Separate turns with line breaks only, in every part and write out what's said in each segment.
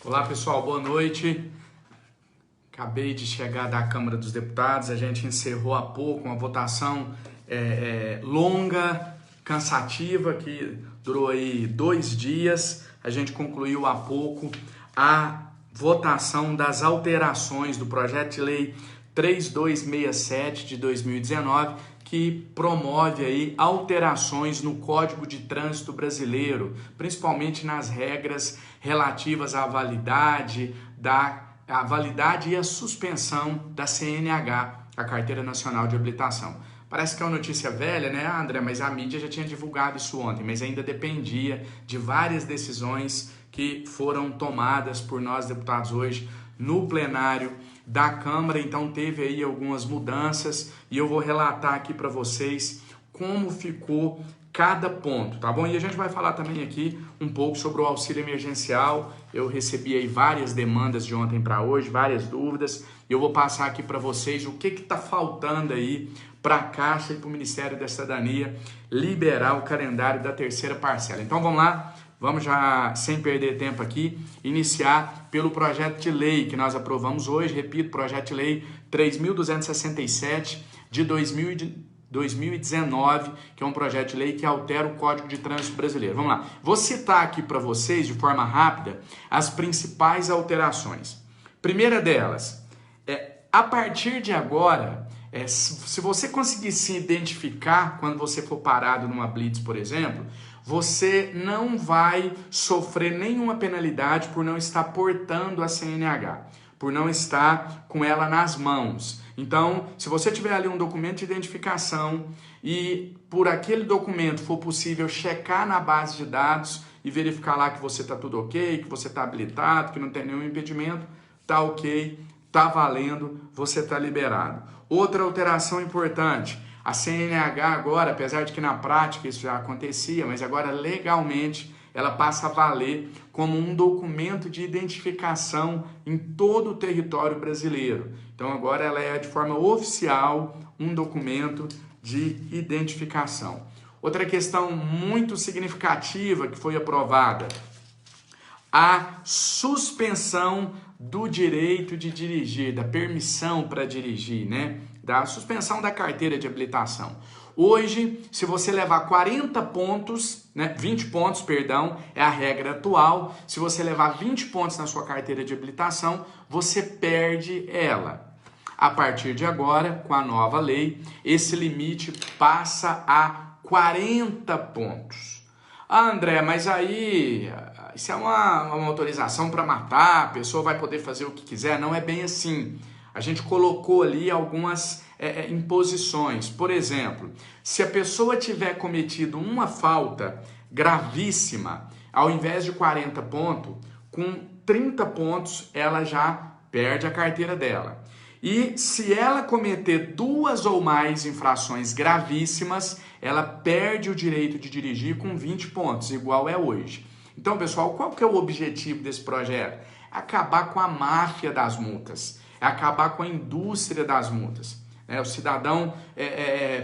Olá pessoal, boa noite. Acabei de chegar da Câmara dos Deputados, a gente encerrou há pouco uma votação longa, cansativa, que durou aí 2 dias. A gente concluiu há pouco a votação das alterações do projeto de lei 3267 de 2019, que promove aí alterações no Código de Trânsito Brasileiro, principalmente nas regras relativas à validade e à suspensão da CNH, a Carteira Nacional de Habilitação. Parece que é uma notícia velha, né, André? Mas a mídia já tinha divulgado isso ontem, mas ainda dependia de várias decisões que foram tomadas por nós deputados hoje no plenário da Câmara. Então teve aí algumas mudanças e eu vou relatar aqui para vocês como ficou cada ponto, tá bom? E a gente vai falar também aqui um pouco sobre o auxílio emergencial. Eu recebi aí várias demandas de ontem para hoje, várias dúvidas, e eu vou passar aqui para vocês o que está faltando aí para a Caixa e para o Ministério da Cidadania liberar o calendário da terceira parcela. Então vamos lá, vamos já, sem perder tempo aqui, iniciar pelo projeto de lei que nós aprovamos hoje. Repito, projeto de lei 3.267 de 2019, que é um projeto de lei que altera o Código de Trânsito Brasileiro. Vamos lá, vou citar aqui para vocês, de forma rápida, as principais alterações. Primeira delas, a partir de agora, se você conseguir se identificar quando você for parado numa blitz, por exemplo, você não vai sofrer nenhuma penalidade por não estar portando a CNH, por não estar com ela nas mãos. Então, se você tiver ali um documento de identificação e por aquele documento for possível checar na base de dados e verificar lá que você está tudo ok, que você está habilitado, que não tem nenhum impedimento, está ok, está valendo, você está liberado. Outra alteração importante, a CNH agora, apesar de que na prática isso já acontecia, mas agora legalmente ela passa a valer como um documento de identificação em todo o território brasileiro. Então agora ela é de forma oficial um documento de identificação. Outra questão muito significativa que foi aprovada, a suspensão do direito de dirigir, da permissão para dirigir, né? Da suspensão da carteira de habilitação. Hoje, se você levar 40 pontos, 20 pontos, perdão, é a regra atual. Se você levar 20 pontos na sua carteira de habilitação, você perde ela. A partir de agora, com a nova lei, esse limite passa a 40 pontos. Ah, André, mas aí isso é uma autorização para matar, a pessoa vai poder fazer o que quiser? Não é bem assim. A gente colocou ali algumas imposições. Por exemplo, se a pessoa tiver cometido uma falta gravíssima, ao invés de 40 pontos, com 30 pontos ela já perde a carteira dela. E se ela cometer 2 ou mais infrações gravíssimas, ela perde o direito de dirigir com 20 pontos, igual é hoje. Então, pessoal, qual que é o objetivo desse projeto? Acabar com a máfia das multas, acabar com a indústria das multas. O cidadão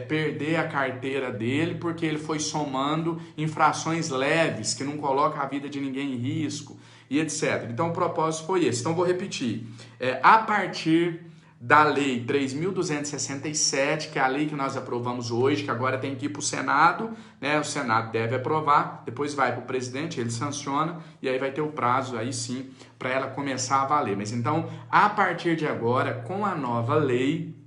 perder a carteira dele porque ele foi somando infrações leves, que não colocam a vida de ninguém em risco, e etc. Então, o propósito foi esse. Então, vou repetir. A partir da Lei 3.267, que é a lei que nós aprovamos hoje, que agora tem que ir para o Senado, né? O Senado deve aprovar, depois vai para o presidente, ele sanciona, e aí vai ter o prazo, aí sim, para ela começar a valer. Mas então, a partir de agora, com a nova lei,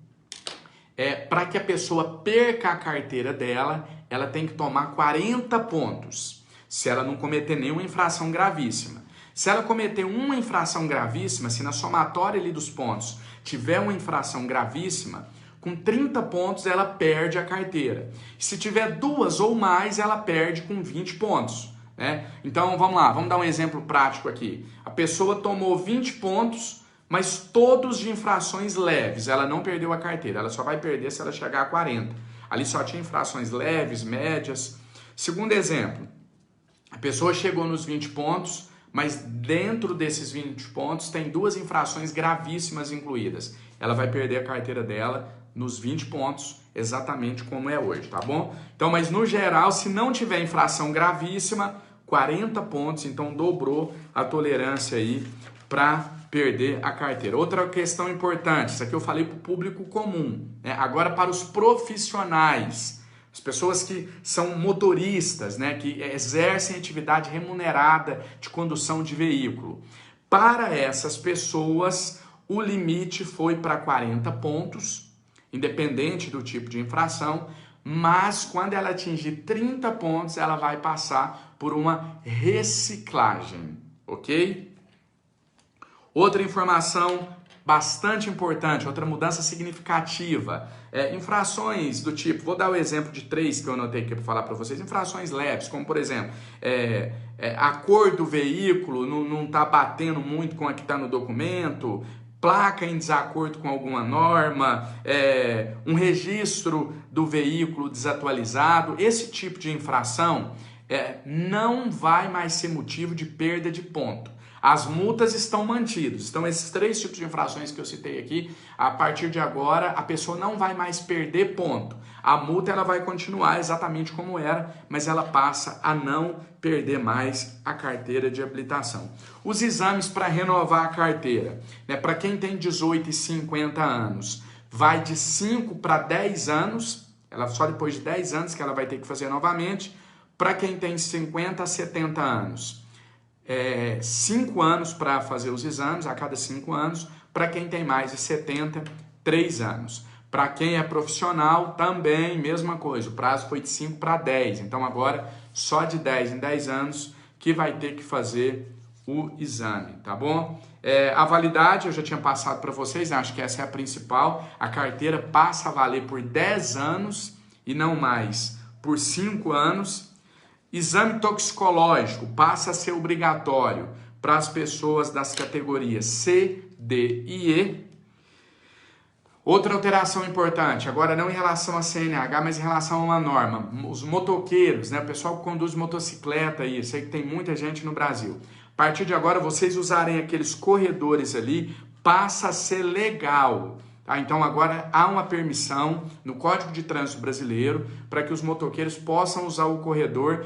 para que a pessoa perca a carteira dela, ela tem que tomar 40 pontos, se ela não cometer nenhuma infração gravíssima. Se ela cometer uma infração gravíssima, se na somatória ali dos pontos tiver uma infração gravíssima, com 30 pontos ela perde a carteira. Se tiver 2 ou mais, ela perde com 20 pontos. Né? Então vamos lá, vamos dar um exemplo prático aqui. A pessoa tomou 20 pontos, mas todos de infrações leves. Ela não perdeu a carteira, ela só vai perder se ela chegar a 40. Ali só tinha infrações leves, médias. Segundo exemplo, a pessoa chegou nos 20 pontos, mas dentro desses 20 pontos tem 2 infrações gravíssimas incluídas. Ela vai perder a carteira dela nos 20 pontos, exatamente como é hoje, tá bom? Então, mas no geral, se não tiver infração gravíssima, 40 pontos, então dobrou a tolerância aí para perder a carteira. Outra questão importante, isso aqui eu falei para o público comum, né? Agora para os profissionais, as pessoas que são motoristas, né? Que exercem atividade remunerada de condução de veículo. Para essas pessoas, o limite foi para 40 pontos, independente do tipo de infração, mas quando ela atingir 30 pontos, ela vai passar por uma reciclagem, ok? Outra informação bastante importante, outra mudança significativa, infrações do tipo, vou dar o exemplo de 3 que eu anotei aqui para falar para vocês, infrações leves, como por exemplo, a cor do veículo não está batendo muito com a que está no documento, placa em desacordo com alguma norma, um registro do veículo desatualizado, esse tipo de infração não vai mais ser motivo de perda de ponto. As multas estão mantidas. Então, esses 3 tipos de infrações que eu citei aqui, a partir de agora, a pessoa não vai mais perder ponto. A multa ela vai continuar exatamente como era, mas ela passa a não perder mais a carteira de habilitação. Os exames para renovar a carteira, né? Para quem tem 18 e 50 anos, vai de 5 para 10 anos, ela só depois de 10 anos que ela vai ter que fazer novamente. Para quem tem 50 a 70 anos, 5 anos para fazer os exames, a cada 5 anos. Para quem tem mais de 70, 3 anos. Para quem é profissional, também, mesma coisa. O prazo foi de 5 para 10. Então, agora, só de 10 em 10 anos que vai ter que fazer o exame, tá bom? A validade, eu já tinha passado para vocês, né? Acho que essa é a principal. A carteira passa a valer por 10 anos e não mais por 5 anos. Exame toxicológico passa a ser obrigatório para as pessoas das categorias C, D e E. Outra alteração importante, agora não em relação a CNH, mas em relação a uma norma. Os motoqueiros, né, o pessoal que conduz motocicleta aí, eu sei que tem muita gente no Brasil. A partir de agora, vocês usarem aqueles corredores ali, passa a ser legal. Tá? Então agora há uma permissão no Código de Trânsito Brasileiro para que os motoqueiros possam usar o corredor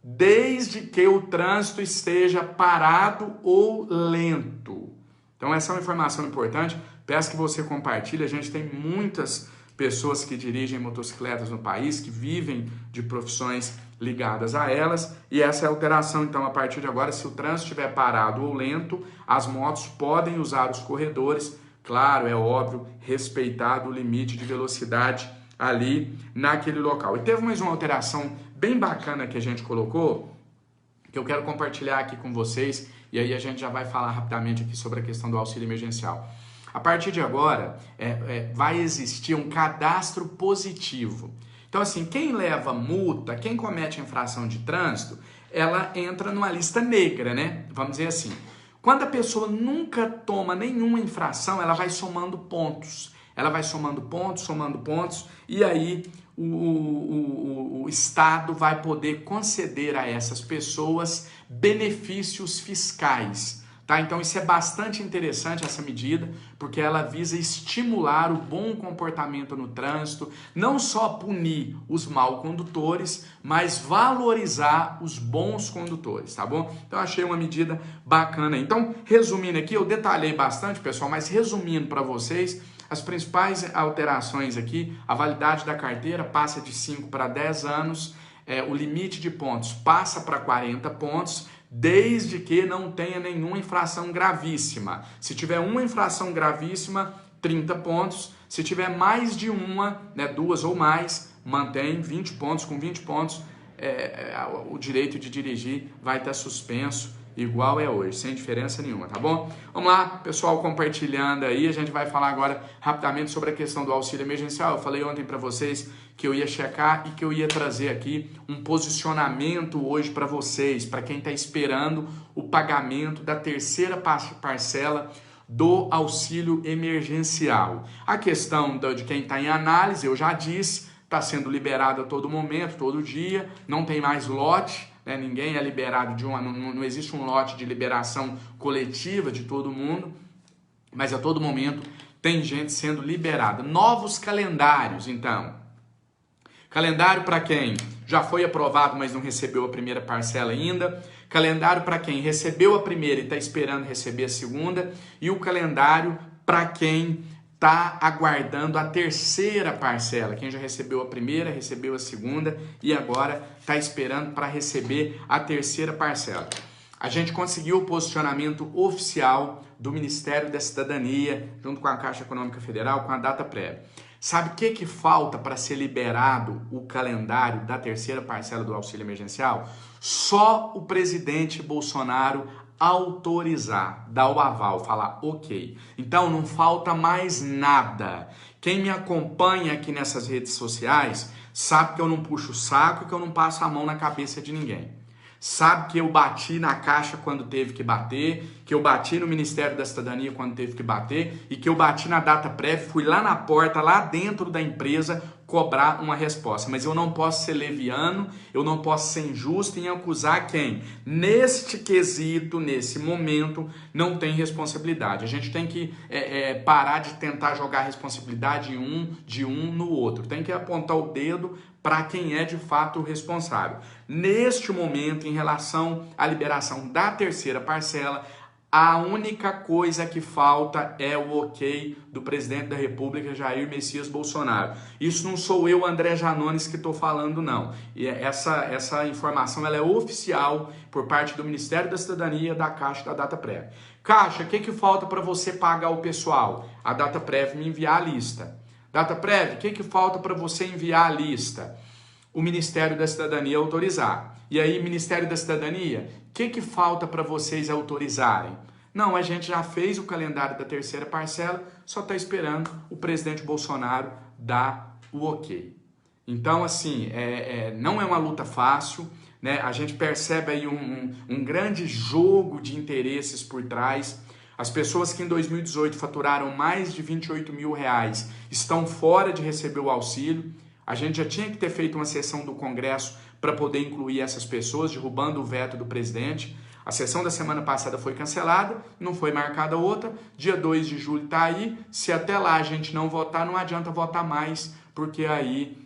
desde que o trânsito esteja parado ou lento. Então essa é uma informação importante, peço que você compartilhe. A gente tem muitas pessoas que dirigem motocicletas no país, que vivem de profissões ligadas a elas, e essa é a alteração. Então, a partir de agora, se o trânsito estiver parado ou lento, as motos podem usar os corredores, claro, é óbvio, respeitado o limite de velocidade ali naquele local. E teve mais uma alteração bem bacana que a gente colocou, que eu quero compartilhar aqui com vocês, e aí a gente já vai falar rapidamente aqui sobre a questão do auxílio emergencial. A partir de agora, vai existir um cadastro positivo. Então, assim, quem leva multa, quem comete infração de trânsito, ela entra numa lista negra, né? Vamos dizer assim. Quando a pessoa nunca toma nenhuma infração, ela vai somando pontos. Ela vai somando pontos, e aí o Estado vai poder conceder a essas pessoas benefícios fiscais. Tá? Então isso é bastante interessante, essa medida, porque ela visa estimular o bom comportamento no trânsito, não só punir os mal condutores, mas valorizar os bons condutores, tá bom? Então achei uma medida bacana. Então, resumindo aqui, eu detalhei bastante, pessoal, mas resumindo para vocês, as principais alterações aqui: a validade da carteira passa de 5 para 10 anos, o limite de pontos passa para 40 pontos, desde que não tenha nenhuma infração gravíssima. Se tiver uma infração gravíssima, 30 pontos. Se tiver mais de uma, né, 2 ou mais, mantém 20 pontos. Com 20 pontos, o direito de dirigir vai estar suspenso, igual é hoje, sem diferença nenhuma, tá bom? Vamos lá, pessoal, compartilhando aí. A gente vai falar agora rapidamente sobre a questão do auxílio emergencial. Eu falei ontem para vocês que eu ia checar e que eu ia trazer aqui um posicionamento hoje para vocês, para quem está esperando o pagamento da terceira parcela do auxílio emergencial. A questão de quem está em análise, eu já disse, está sendo liberado a todo momento, todo dia, não tem mais lote. Ninguém é liberado de não existe um lote de liberação coletiva de todo mundo, mas a todo momento tem gente sendo liberada. Novos calendários, então. Calendário para quem já foi aprovado, mas não recebeu a primeira parcela ainda. calendário para quem recebeu a primeira e está esperando receber a segunda, e o calendário para quem está aguardando a terceira parcela. Quem já recebeu a primeira, recebeu a segunda e agora está esperando para receber a terceira parcela. A gente conseguiu o posicionamento oficial do Ministério da Cidadania, junto com a Caixa Econômica Federal, com a data prévia. Sabe o que falta para ser liberado o calendário da terceira parcela do auxílio emergencial? Só o presidente Bolsonaro autorizar, dar o aval, falar ok. Então não falta mais nada. Quem me acompanha aqui nessas redes sociais sabe que eu não puxo o saco e que eu não passo a mão na cabeça de ninguém. Sabe que eu bati na Caixa quando teve que bater, que eu bati no Ministério da Cidadania quando teve que bater e que eu bati na data prévia, fui lá na porta, lá dentro da empresa, cobrar uma resposta. Mas eu não posso ser leviano, eu não posso ser injusto em acusar quem, neste quesito, nesse momento, não tem responsabilidade. A gente tem que parar de tentar jogar responsabilidade de um no outro. Tem que apontar o dedo para quem é de fato o responsável. Neste momento, em relação à liberação da terceira parcela, a única coisa que falta é o ok do presidente da República, Jair Messias Bolsonaro. Isso não sou eu, André Janones, que estou falando, não. E essa informação ela é oficial por parte do Ministério da Cidadania, da Caixa, da data prévia. Caixa, o que falta para você pagar o pessoal? A data prévia me enviar a lista. Data prévia, o que falta para você enviar a lista? O Ministério da Cidadania autorizar. E aí, Ministério da Cidadania, o que falta para vocês autorizarem? Não, a gente já fez o calendário da terceira parcela, só está esperando o presidente Bolsonaro dar o ok. Então, assim, não é uma luta fácil, né? A gente percebe aí um grande jogo de interesses por trás. As pessoas que em 2018 faturaram mais de R$28 mil estão fora de receber o auxílio. A gente já tinha que ter feito uma sessão do Congresso para poder incluir essas pessoas, derrubando o veto do presidente. A sessão da semana passada foi cancelada, não foi marcada outra. Dia 2 de julho está aí. Se até lá a gente não votar, não adianta votar mais, porque aí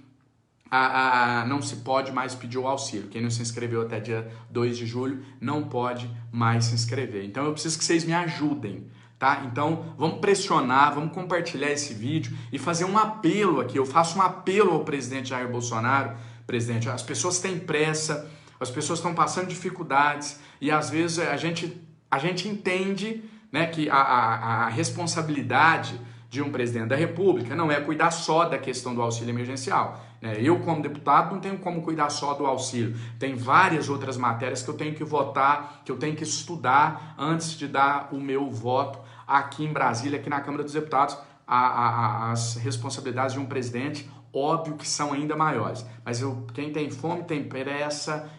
não se pode mais pedir o auxílio. Quem não se inscreveu até dia 2 de julho não pode mais se inscrever. Então eu preciso que vocês me ajudem. Tá? Então, vamos pressionar, vamos compartilhar esse vídeo e fazer um apelo aqui. Eu faço um apelo ao presidente Jair Bolsonaro. Presidente, as pessoas têm pressa, as pessoas estão passando dificuldades e às vezes a gente entende, né, que a responsabilidade de um presidente da República não é cuidar só da questão do auxílio emergencial. Né? Eu, como deputado, não tenho como cuidar só do auxílio. Tem várias outras matérias que eu tenho que votar, que eu tenho que estudar antes de dar o meu voto aqui em Brasília, aqui na Câmara dos Deputados. As responsabilidades de um presidente, óbvio que são ainda maiores. Mas quem tem fome, tem pressa,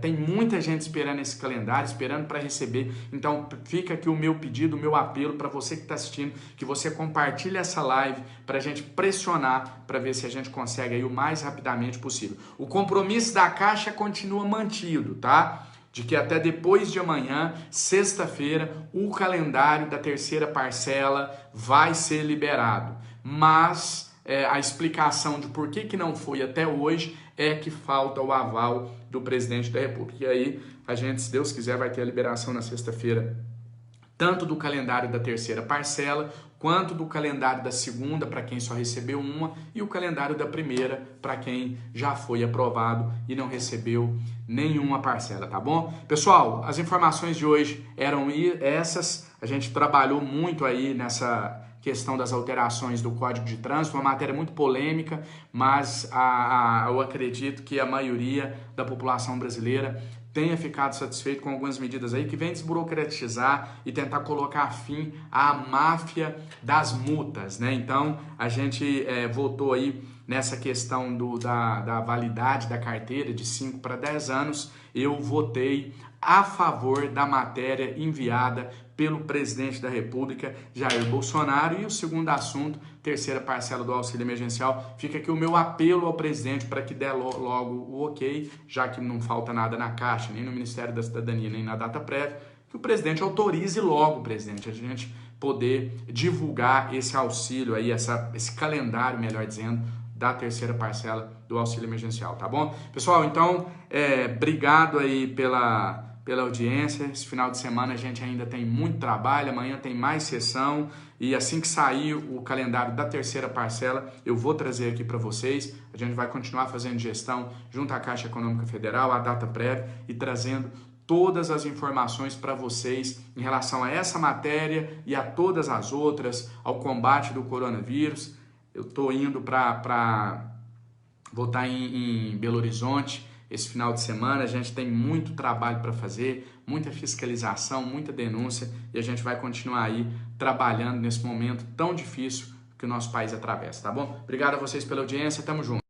tem muita gente esperando esse calendário, esperando para receber. Então fica aqui o meu pedido, o meu apelo para você que está assistindo, que você compartilhe essa live para a gente pressionar, para ver se a gente consegue aí o mais rapidamente possível. O compromisso da Caixa continua mantido, tá? De que até depois de amanhã, sexta-feira, o calendário da terceira parcela vai ser liberado. Mas a explicação de por que não foi até hoje é que falta o aval do presidente da República. E aí, a gente, se Deus quiser, vai ter a liberação na sexta-feira, tanto do calendário da terceira parcela, quanto do calendário da segunda, para quem só recebeu uma, e o calendário da primeira, para quem já foi aprovado e não recebeu nenhuma parcela, tá bom? Pessoal, as informações de hoje eram essas. A gente trabalhou muito aí nessa questão das alterações do Código de Trânsito, uma matéria muito polêmica, mas eu acredito que a maioria da população brasileira tenha ficado satisfeito com algumas medidas aí que vem desburocratizar e tentar colocar fim à máfia das multas, né? Então, a gente votou aí nessa questão da validade da carteira de 5 para 10 anos. Eu votei a favor da matéria enviada pelo presidente da República, Jair Bolsonaro. E o segundo assunto, terceira parcela do auxílio emergencial, fica aqui o meu apelo ao presidente para que dê logo o ok, já que não falta nada na Caixa, nem no Ministério da Cidadania, nem na data prévia, que o presidente autorize logo, presidente, a gente poder divulgar esse auxílio aí, esse calendário, melhor dizendo, da terceira parcela do auxílio emergencial, tá bom? Pessoal, então, obrigado aí pela audiência. Esse final de semana a gente ainda tem muito trabalho, amanhã tem mais sessão e assim que sair o calendário da terceira parcela, eu vou trazer aqui para vocês. A gente vai continuar fazendo gestão junto à Caixa Econômica Federal, à data prévia e trazendo todas as informações para vocês em relação a essa matéria e a todas as outras, ao combate do coronavírus. Eu estou indo vou estar em Belo Horizonte esse final de semana. A gente tem muito trabalho para fazer, muita fiscalização, muita denúncia e a gente vai continuar aí trabalhando nesse momento tão difícil que o nosso país atravessa, tá bom? Obrigado a vocês pela audiência, tamo junto.